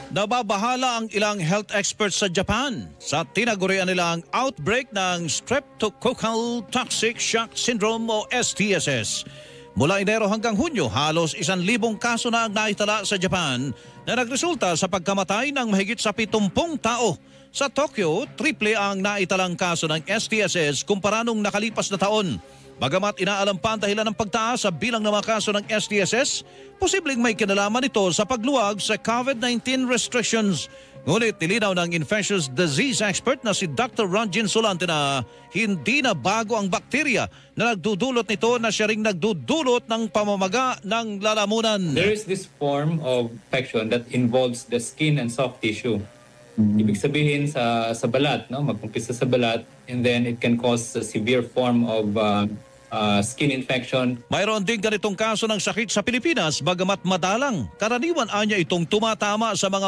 Nababahala ang ilang health experts sa Japan sa tinagurian nilang outbreak ng Streptococcal Toxic Shock Syndrome o STSS. Mula Enero hanggang Hunyo, halos 1,000 kaso na ang naitala sa Japan na nagresulta sa pagkamatay ng mahigit sa 70 tao. Sa Tokyo, triple ang naitalang kaso ng STSS kumpara nung nakalipas na taon. Bagamat inaalam pa ang dahilan ng pagtaas sa bilang ng mga kaso ng STSS, posibleng may kinalaman ito sa pagluwag sa COVID-19 restrictions. Ngunit nilinaw ng infectious disease expert na si Dr. Ranjin Solante na hindi na bago ang bakterya na nagdudulot nito na siya ring nagdudulot ng pamamaga ng lalamunan. There is this form of infection that involves the skin and soft tissue. Ibig sabihin sa balat, no? Mag-umpisa sa balat, and then it can cause a severe form of skin infection. Mayroon din ganitong kaso ng sakit sa Pilipinas bagamat madalang. Karaniwan anya itong tumatama sa mga